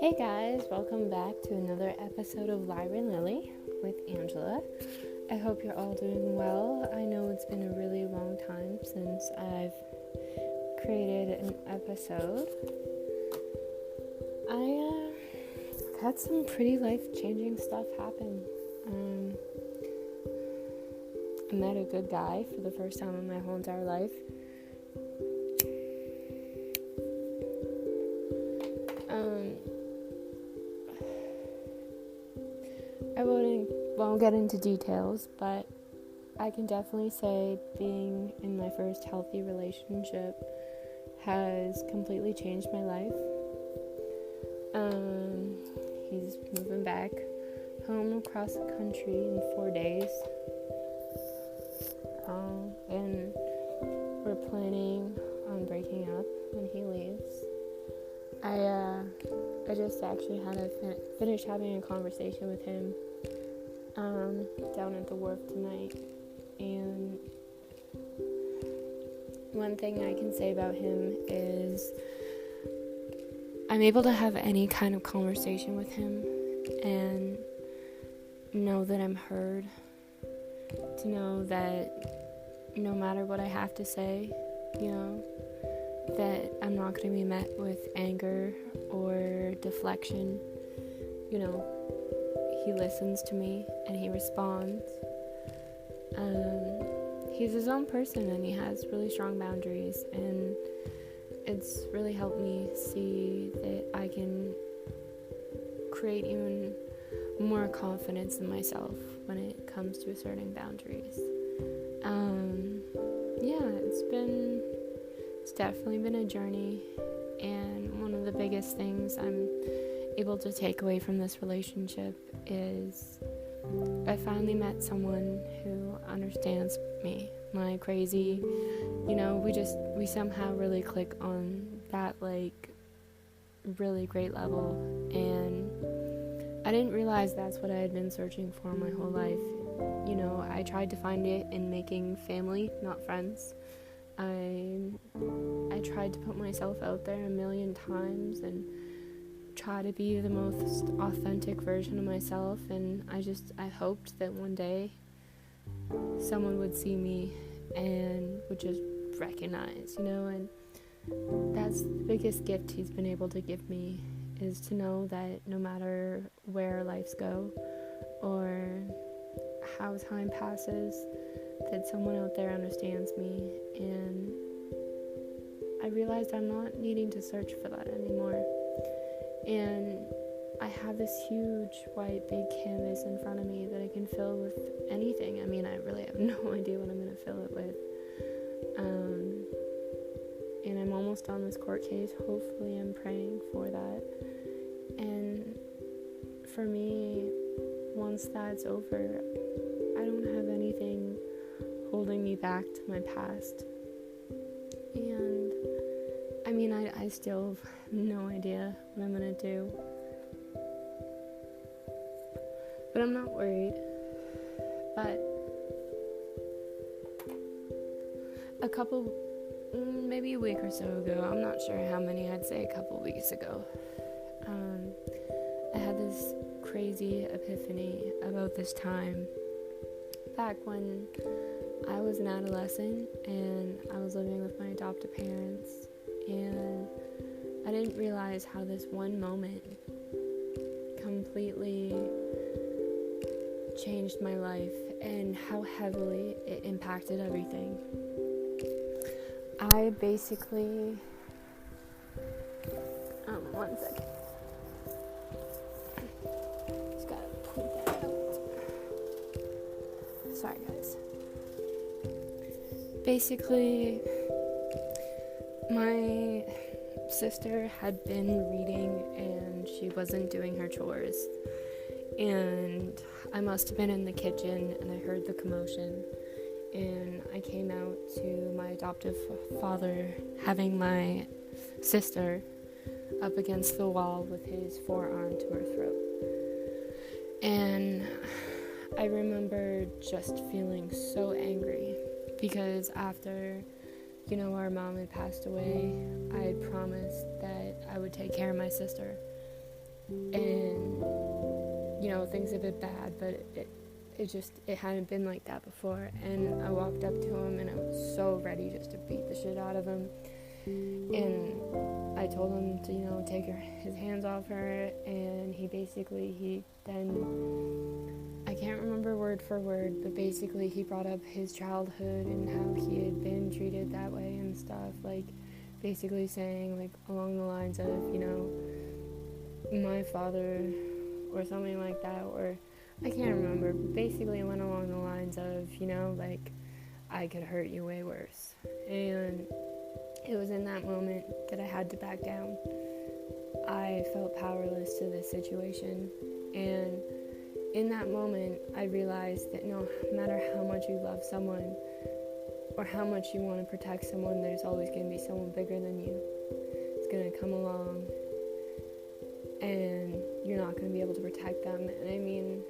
Hey guys, welcome back to another episode of Lyra and Lily with Angela. I hope you're all doing well. I know it's been a really long time since I've created an episode. I've had some pretty life-changing stuff happen. I met a good guy for the first time in my whole entire life. I won't get into details, but I can definitely say being in my first healthy relationship has completely changed my life. He's moving back home across the country in 4 days. And we're planning on breaking up when he leaves. I just actually had to finish having a conversation with him down at the wharf tonight, and one thing I can say about him is I'm able to have any kind of conversation with him and know that I'm heard, to know that no matter what I have to say, that I'm not going to be met with anger or deflection. He listens to me and he responds. He's his own person and he has really strong boundaries, and it's really helped me see that I can create even more confidence in myself when it comes to asserting boundaries. It's definitely been a journey, and one of the biggest things I'm able to take away from this relationship is I finally met someone who understands me, my crazy, we somehow really click on that really great level, and I didn't realize that's what I had been searching for my whole life. I tried to find it in making family, not friends. I tried to put myself out there a million times and try to be the most authentic version of myself, and I hoped that one day someone would see me and would just recognize, and that's the biggest gift he's been able to give me, is to know that no matter where lives go or how time passes, that someone out there understands me. And I realized I'm not needing to search for that anymore. And I have this huge white big canvas in front of me that I can fill with anything. I really have no idea what I'm going to fill it with. And I'm almost on this court case. Hopefully I'm praying for that. And for me, once that's over, I don't have anything holding me back to my past. And I still have no idea what I'm gonna do, but I'm not worried. But maybe a week or so ago, I'm not sure how many, I'd say a couple weeks ago, I had this crazy epiphany about this time back when I was an adolescent and I was living with my adoptive parents, and I didn't realize how this one moment completely changed my life and how heavily it impacted everything. I basically, one second. Just gotta point that out. Sorry guys. Basically, my sister had been reading and she wasn't doing her chores, and I must have been in the kitchen and I heard the commotion, and I came out to my adoptive father having my sister up against the wall with his forearm to her throat. And I remember just feeling so angry because after our mom had passed away, I had promised that I would take care of my sister. and things have been bad, but it hadn't been like that before. And I walked up to him and I was so ready just to beat the shit out of him, and I told him to take his hands off her, and he then, I can't remember word for word, but basically he brought up his childhood and how he had been treated that way and stuff, like basically saying like along the lines of my father or something like that, or I can't remember, but basically it went along the lines of like I could hurt you way worse. And it was in that moment that I had to back down. I felt powerless to this situation, and in that moment I realized that no matter how much you love someone or how much you want to protect someone, there's always going to be someone bigger than you. It's going to come along and you're not going to be able to protect them. And I mean,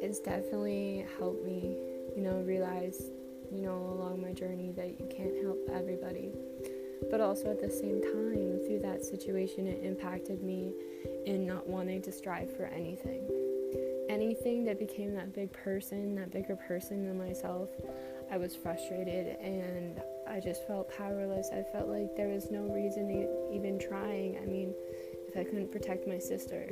it's definitely helped me realize along my journey that you can't help everybody. But also at the same time, through that situation, it impacted me in not wanting to strive for anything that became that bigger person than myself. I was frustrated and I just felt powerless. I felt like there was no reason to even trying. I mean, if I couldn't protect my sister,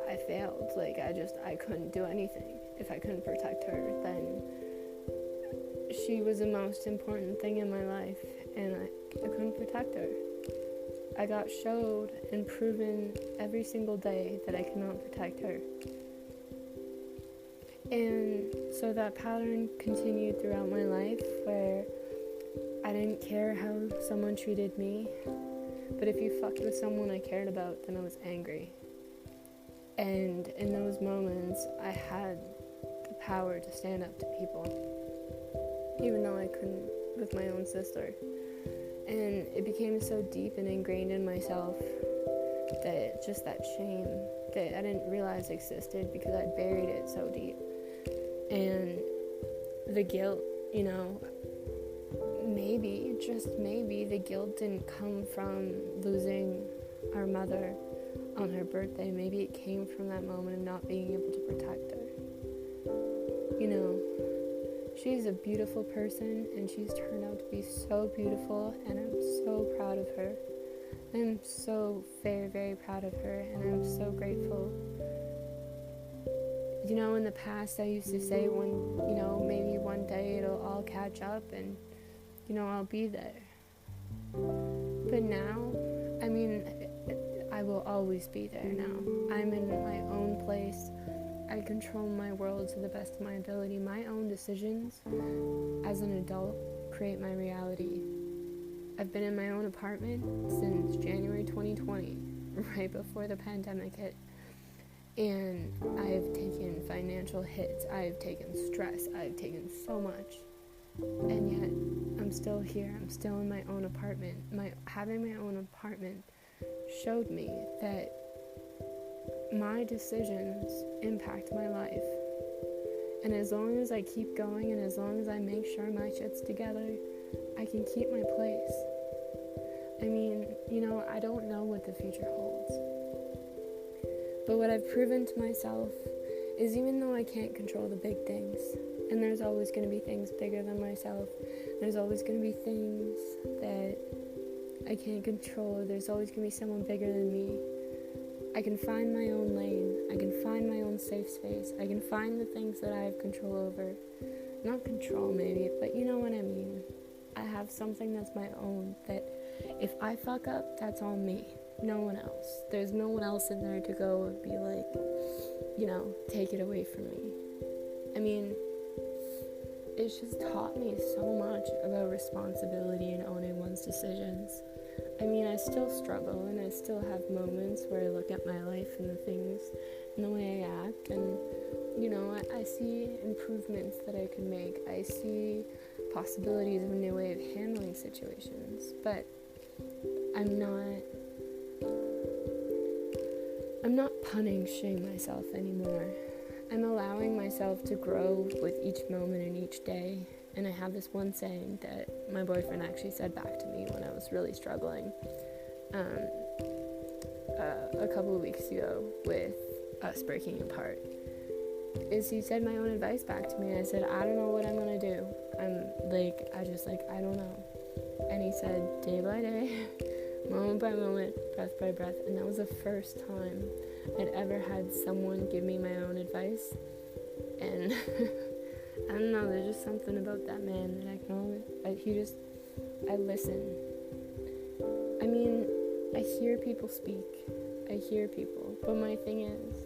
I failed. Like I couldn't do anything. If I couldn't protect her, then she was the most important thing in my life, and I couldn't protect her. I got showed and proven every single day that I cannot protect her. And so that pattern continued throughout my life, where I didn't care how someone treated me, but if you fucked with someone I cared about, then I was angry. And in those moments, I had the power to stand up to people, even though I couldn't with my own sister. And it became so deep and ingrained in myself that just that shame that I didn't realize existed because I buried it so deep. And the guilt, maybe, just maybe, the guilt didn't come from losing our mother on her birthday. Maybe it came from that moment of not being able to protect her. She's a beautiful person, and she's turned out to be so beautiful, and I'm so proud of her. I'm so very, very proud of her, and I'm so grateful. In the past I used to say maybe one day it'll all catch up and, I'll be there. But now, I mean, I will always be there now. I'm in my own place. I control my world to the best of my ability. My own decisions as an adult create my reality. I've been in my own apartment since January 2020, right before the pandemic hit. And I've taken financial hits, I've taken stress, I've taken so much. And yet, I'm still here, I'm still in my own apartment. Having my own apartment showed me that my decisions impact my life. And as long as I keep going and as long as I make sure my shit's together, I can keep my place. I mean, I don't know what the future holds. But what I've proven to myself is even though I can't control the big things, and there's always going to be things bigger than myself, there's always going to be things that I can't control, there's always going to be someone bigger than me, I can find my own lane, I can find my own safe space, I can find the things that I have control over. Not control maybe, but you know what I mean. I have something that's my own, that if I fuck up, that's on me. No one else. There's no one else in there to go and be like, take it away from me. I mean, it's just taught me so much about responsibility and owning one's decisions. I mean, I still struggle and I still have moments where I look at my life and the things and the way I act, and I see improvements that I can make. I see possibilities of a new way of handling situations, but I'm not punishing myself anymore. I'm allowing myself to grow with each moment and each day. And I have this one saying that my boyfriend actually said back to me when I was really struggling. a couple of weeks ago with us breaking apart, is he said my own advice back to me. I said, I don't know what I'm gonna do. I don't know. And he said, day by day, moment by moment, breath by breath. And that was the first time I'd ever had someone give me my own advice. And I don't know, there's just something about that man that I listen. I mean, I hear people speak. I hear people. But my thing is,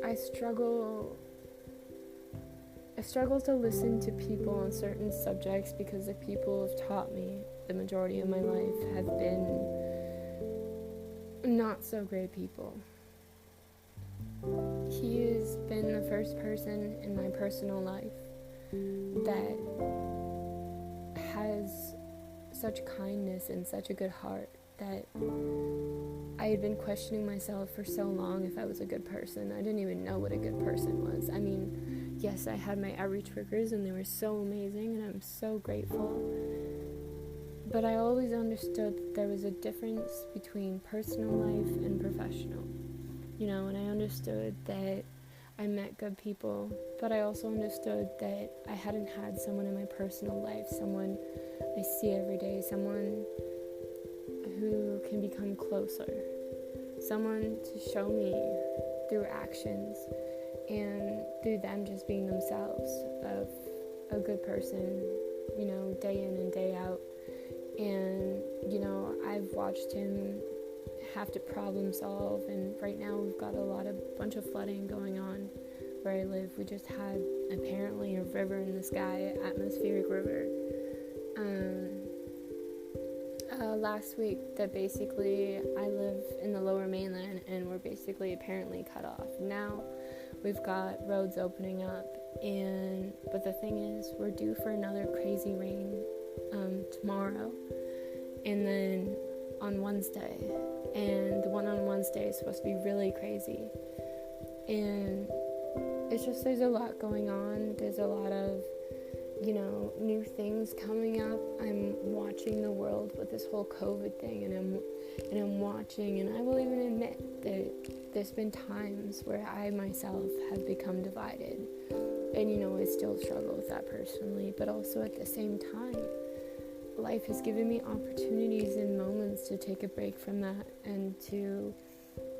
I struggle to listen to people on certain subjects because the people who have taught me the majority of my life have been not so great people. He has been the first person in my personal life that has such kindness and such a good heart that I had been questioning myself for so long if I was a good person. I didn't even know what a good person was. I mean, yes, I had my outreach workers and they were so amazing and I'm so grateful. But I always understood that there was a difference between personal life and professional. And I understood that I met good people, but I also understood that I hadn't had someone in my personal life, someone I see every day, someone who can become closer, someone to show me through actions and through them just being themselves of a good person, day in and day out. And, I've watched him have to problem solve, and right now we've got a bunch of flooding going on where I live. We just had apparently a river in the sky, atmospheric river, last week that basically I live in the lower mainland and we're basically apparently cut off. Now we've got roads opening up, but the thing is, we're due for another crazy rain tomorrow and then on Wednesday, and the one on Wednesday is supposed to be really crazy. And it's just, there's a lot going on. There's a lot of new things coming up. I'm watching the world with this whole COVID thing, and I'm watching, and I will even admit that there's been times where I myself have become divided, and I still struggle with that personally. But also at the same time, life has given me opportunities and moments to take a break from that and to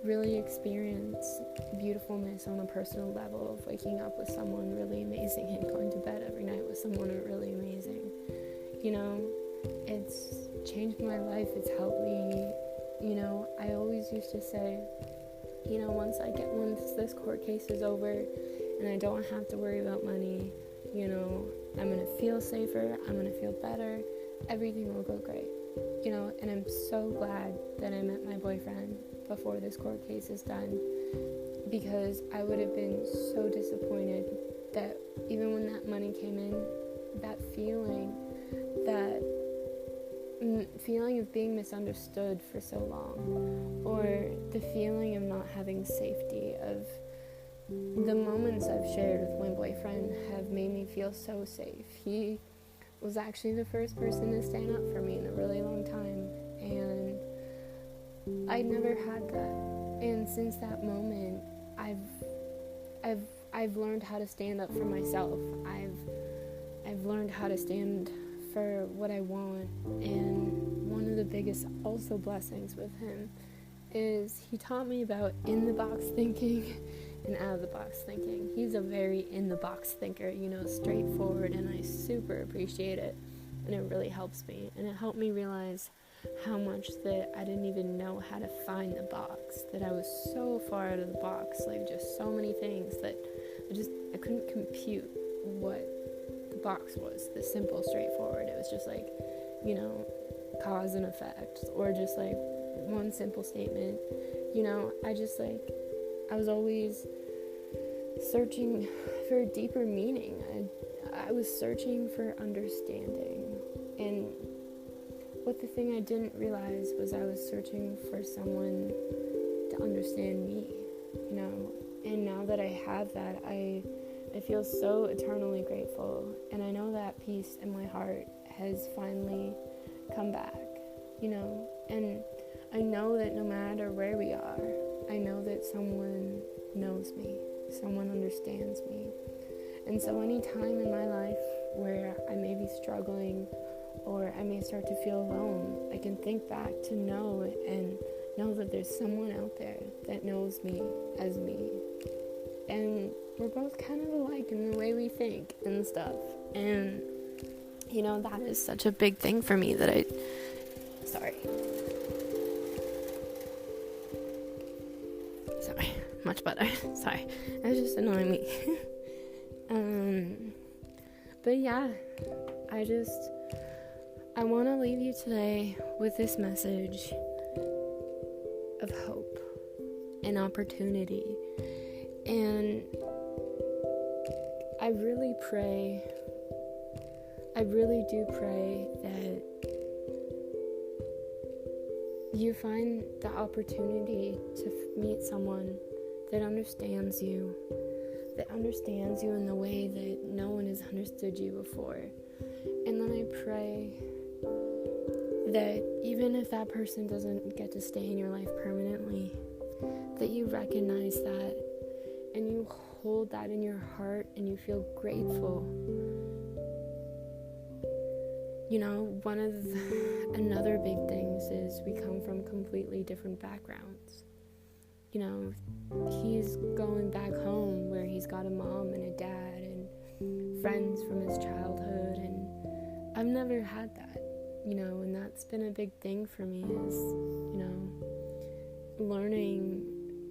really experience beautifulness on a personal level of waking up with someone really amazing and going to bed every night with someone really amazing. It's changed my life. It's helped me. I always used to say, once this court case is over and I don't have to worry about money, I'm going to feel safer, I'm going to feel better, everything will go great. And I'm so glad that I met my boyfriend before this court case is done, because I would have been so disappointed that even when that money came in, that feeling of being misunderstood for so long, or the feeling of not having safety, of the moments I've shared with my boyfriend have made me feel so safe. He was actually the first person to stand up for me in a really long time, and I never had that. And since that moment, I've learned how to stand up for myself. I've learned how to stand for what I want. And one of the biggest also blessings with him is he taught me about in-the-box thinking and out-of-the-box thinking. He's a very in-the-box thinker, straightforward, and I super appreciate it. And it really helps me. And it helped me realize how much that I didn't even know how to find the box, that I was so far out of the box, just so many things that I couldn't compute what the box was, the simple, straightforward. It was just cause and effect, or just one simple statement. I was always searching for a deeper meaning. I was searching for understanding, and what the thing I didn't realize was I was searching for someone to understand me, and now that I have that, I feel so eternally grateful, and I know that peace in my heart has finally come back, and I know that no matter where we are, I know that someone knows me, someone understands me. And so any time in my life where I may be struggling or I may start to feel alone, I can think back to know that there's someone out there that knows me as me. And we're both kind of alike in the way we think and stuff. And, that is such a big thing for me that sorry, much better. Sorry, that was just annoying me. But yeah, I want to leave you today with this message of hope and opportunity. And I really do pray that you find the opportunity to meet someone that understands you in the way that no one has understood you before. And then I pray that even if that person doesn't get to stay in your life permanently, that you recognize that and you hold that in your heart and you feel grateful. Another big things is we come from completely different backgrounds. He's going back home where he's got a mom and a dad and friends from his childhood, and I've never had that, and that's been a big thing for me is, learning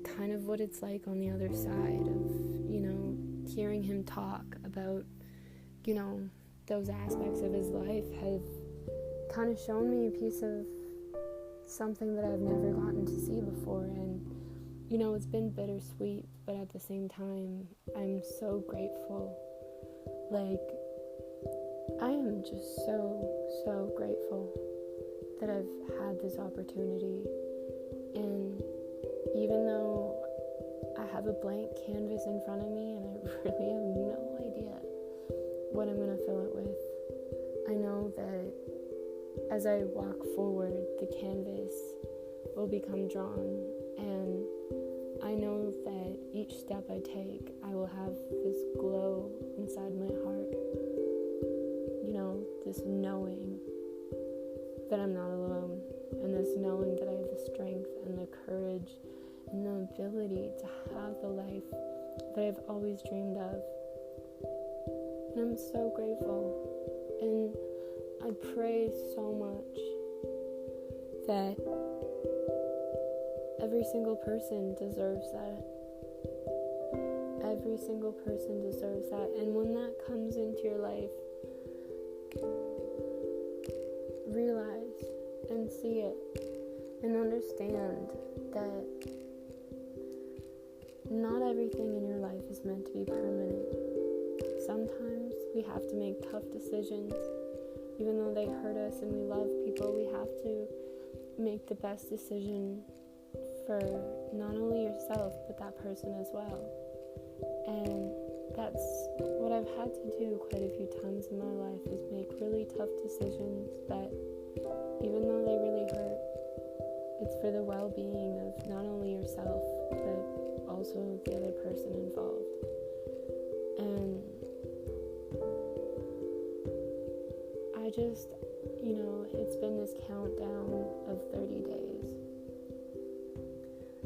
kind of what it's like on the other side of, hearing him talk about, those aspects of his life have kind of shown me a piece of something that I've never gotten to see before. And it's been bittersweet, but at the same time I'm so grateful. I am just so grateful that I've had this opportunity. And even though I have a blank canvas in front of me and I really have no idea what I'm going to fill it with, I know that as I walk forward, the canvas will become drawn, and I know that each step I take, I will have this glow inside my heart, this knowing that I'm not alone, and this knowing that I have the strength and the courage and the ability to have the life that I've always dreamed of. And I'm so grateful, and I pray so much that every single person deserves that. Every single person deserves that. And when that comes into your life, realize and see it and understand that not everything in your life is meant to be permanent. Sometimes we have to make tough decisions. Even though they hurt us and we love people, we have to make the best decision for not only yourself, but that person as well. And that's what I've had to do quite a few times in my life, is make really tough decisions that, even though they really hurt, it's for the well-being of not only yourself, but also the other person involved. And it's been this countdown of 30 days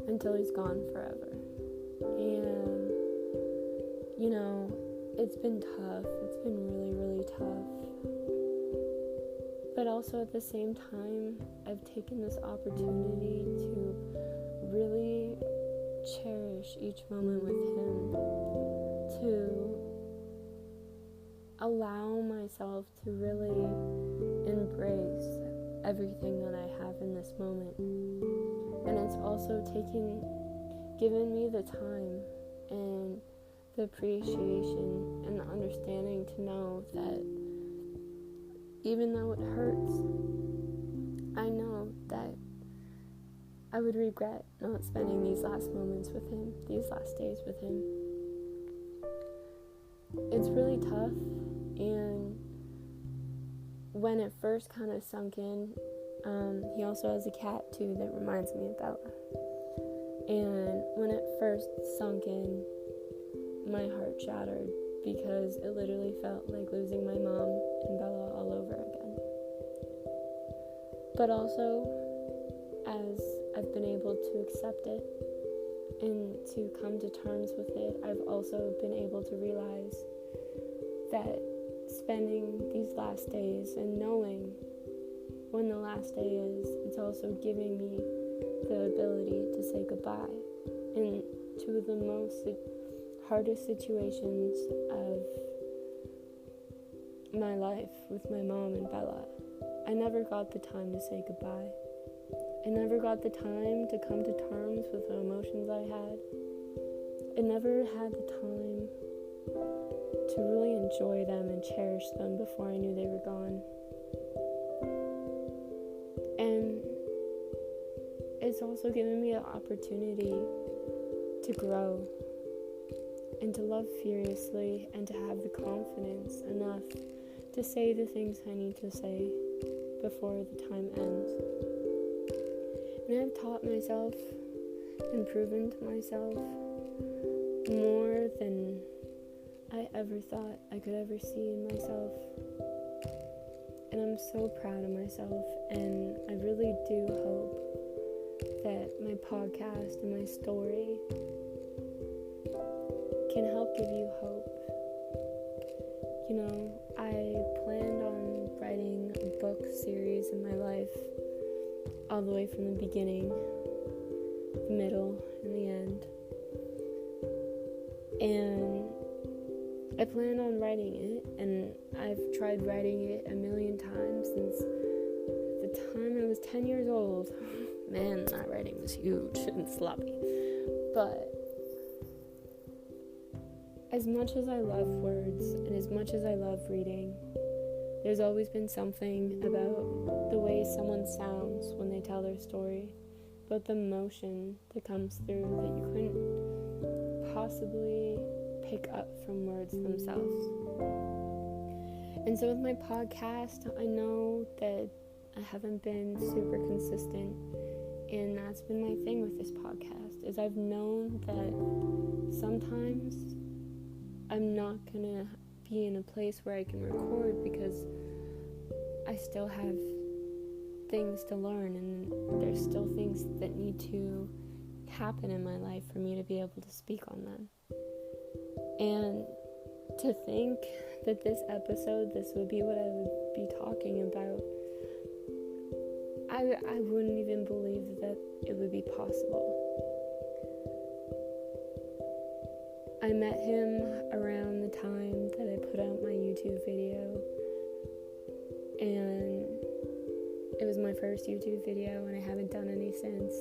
until he's gone forever. And, it's been tough. It's been really, really tough. But also at the same time, I've taken this opportunity to really cherish each moment with him, to allow myself to really embrace everything that I have in this moment. And it's also given me the time and the appreciation and the understanding to know that even though it hurts, I know that I would regret not spending these last moments with him, these last days with him. It's really tough, and when it first kind of sunk in, He also has a cat too that reminds me of Bella. And when it first sunk in, my heart shattered because it literally felt like losing my mom and Bella all over again. But also, as I've been able to accept it and to come to terms with it, I've also been able to realize that spending these last days and knowing when the last day is, it's also giving me the ability to say goodbye in two of the hardest situations of my life with my mom and Bella. I never got the time to say goodbye. I never got the time to come to terms with the emotions I had. I never had the time to really enjoy them and cherish them before I knew they were gone. And it's also given me an opportunity to grow and to love furiously and to have the confidence enough to say the things I need to say before the time ends. And I've taught myself and proven to myself more than I ever thought I could ever see in myself. And I'm so proud of myself, and I really do hope that my podcast and my story can help give you hope. You know, I planned on writing a book series in my life all the way from the beginning, the middle, and the end. And I plan on writing it, and I've tried writing it a million times since the time I was 10 years old. Man, that writing was huge and sloppy. But as much as I love words and as much as I love reading, there's always been something about the way someone sounds when they tell their story, about the emotion that comes through that you couldn't possibly pick up from words themselves. And so with my podcast, I know that I haven't been super consistent, and that's been my thing with this podcast, is I've known that sometimes I'm not gonna be in a place where I can record because I still have things to learn, and there's still things that need to happen in my life for me to be able to speak on them. And to think that this would be what I would be talking about, I wouldn't even believe that it would be possible. I met him around the time that I put out my YouTube video, and it was my first YouTube video, and I haven't done any since.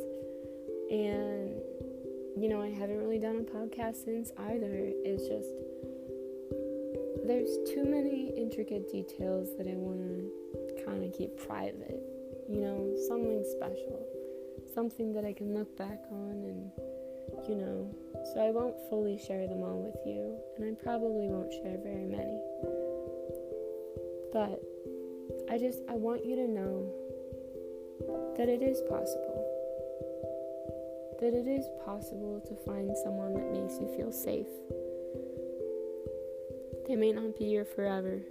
And you know, I haven't really done a podcast since either. It's just, there's too many intricate details that I want to kind of keep private. You know, something special, something that I can look back on, and you know, so I won't fully share them all with you, and I probably won't share very many. But I want you to know that it is possible. That it is possible to find someone that makes you feel safe. They may not be here forever,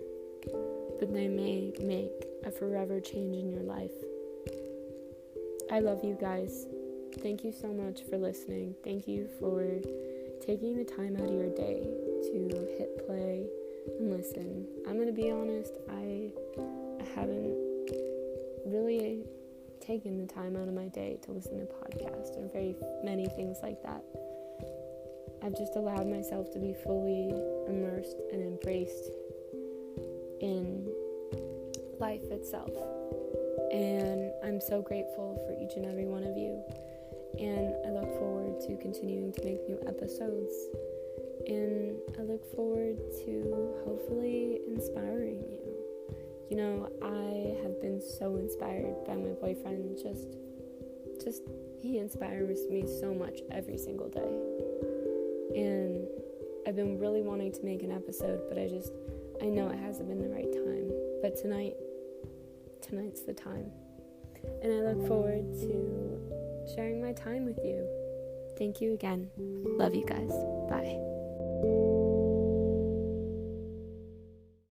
but they may make a forever change in your life. I love you guys. Thank you so much for listening. Thank you for taking the time out of your day to hit play and listen. I'm going to be honest, I haven't really taken the time out of my day to listen to podcasts or very many things like that. I've just allowed myself to be fully immersed and embraced in life itself. And I'm so grateful for each and every one of you. And I look forward to continuing to make new episodes. And I look forward to hopefully inspiring you. You know, I have been so inspired by my boyfriend. Just he inspires me so much every single day. And I've been really wanting to make an episode, but I know it hasn't been the right time. But tonight's the time. and I look forward to sharing my time with you. Thank you again. Love you guys. Bye.